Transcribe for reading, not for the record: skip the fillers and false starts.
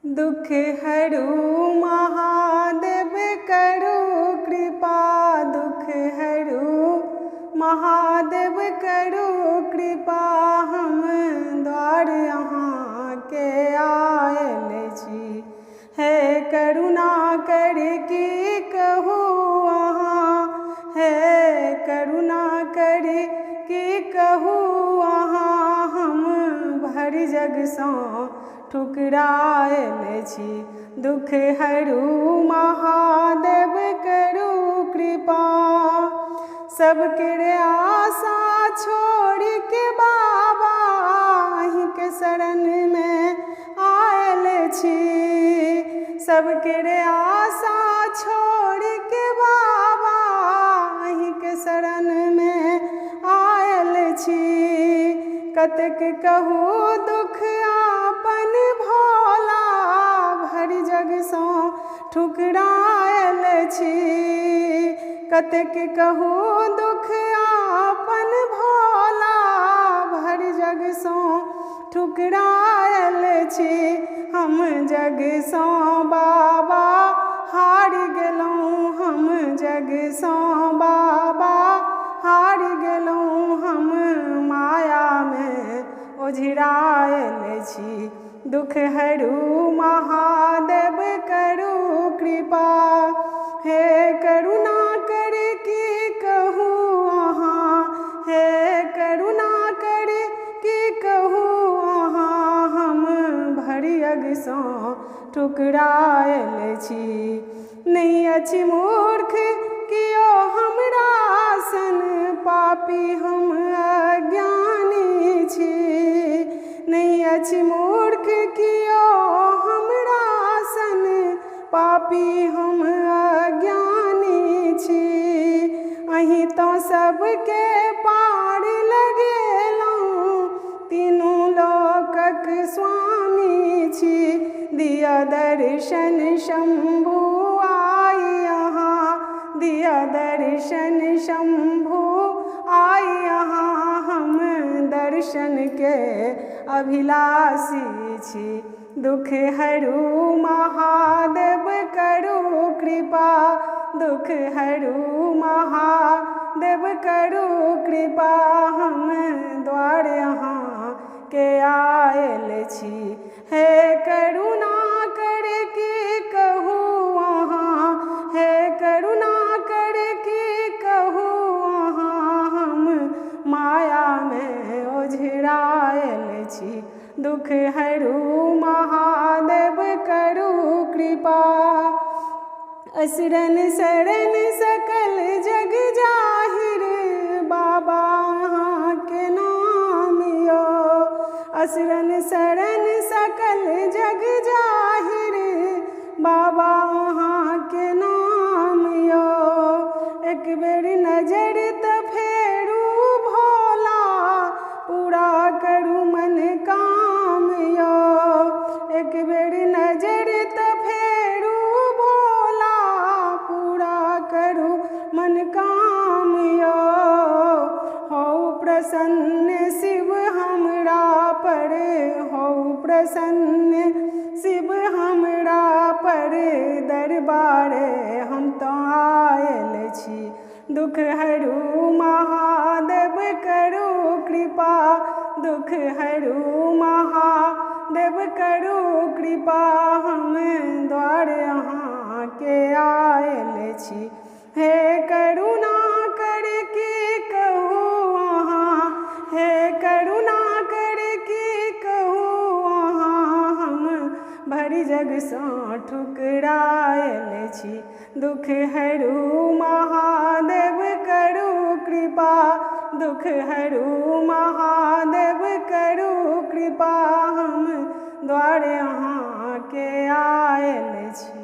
दुख हरू महादेव करू कृपा, दुख हरू महादेव करू कृपा। हम द्वार अहाँ के आयल छी, हे करुणा कर की कहू अहाँ, हे करुणा कर की कहू अहाँ। हम भरि जग सँ ठुकरायल छी, दुख हरू महादेव करू कृपा। सबके आशा छोड़ के बाबा अहीं के शरण में आयल छी, सबके आशा छोड़ के बाबा अहीं के शरण में आयल छी। कतेक कहू दुख आपन भोला, भरि जग सँ ठुकरायल छी। कतेक कहू दुख आपन भोला, भरि जग सँ ठुकरायल छी। हम जग सँ बाबा हार गेलहुँ, हम जग सँ बाबा हार गेलहुँ। हम माया में ओझरायल छी, दुख हरू महादेव करू कृपा। हे करुणा कर की कहू अहाँ, हे करुणा कर की कहू अहाँ। हम भरि जग सँ ठुकरायल छी, नहीं अछि मूर्ख कियो हमरा सन, पापी हम अज्ञानी छी। नहीं अछि मूर्ख कियो हमरा सन, पापी हम अज्ञानी छी। अहीं तो सबके पार लगेलहुँ, तीनू लोकक स्वामी छी। दिया दर्शन शंभु आई अहाँ, दिया दर्शन शंभु आई अहाँ। हम दर्शन के अभिलाषी छी, दुख हरू महादेव करू कृपा, दुख हरू महादेव करू कृपा। हम द्वार अहाँ के आयल छी, हे करुणा कर की कहू अहाँ, हे करुणा कर की कहू अहाँ। हम माया में ओझरायल छी, दुख हरू महादेव करू कृपा। असरन शरण सकल जग जाहिर, बाबा अहाँ के नाम यो। असरन शरण सकल जग जाहिर, बाबा अहाँ के नाम यो। एक बेर नजर त फेरू भोला, पूरा करू मन काम यो। एक बेर नजर त फेरू भोला, पूरा करू मन काम यो। हौ प्रसन्न शिव हमरा पर, हौ प्रसन्न शिव हमरा पर, दरबारे हम तो आयल छी, दुख हरू महादेव करू कृपा, दुख हरू महादेव करू कृपा। हम द्वार अहाँ के आयल छी, हे करुणा कर की कहू अहाँ, हे करुणा कर की कहू अहाँ। हम भरि जग सँ ठुकरायल छी, दुख हरू महादेव करू कृपा, दुख हरू महादेव करू कृपा। हम द्वार अहाँ के आयल छी।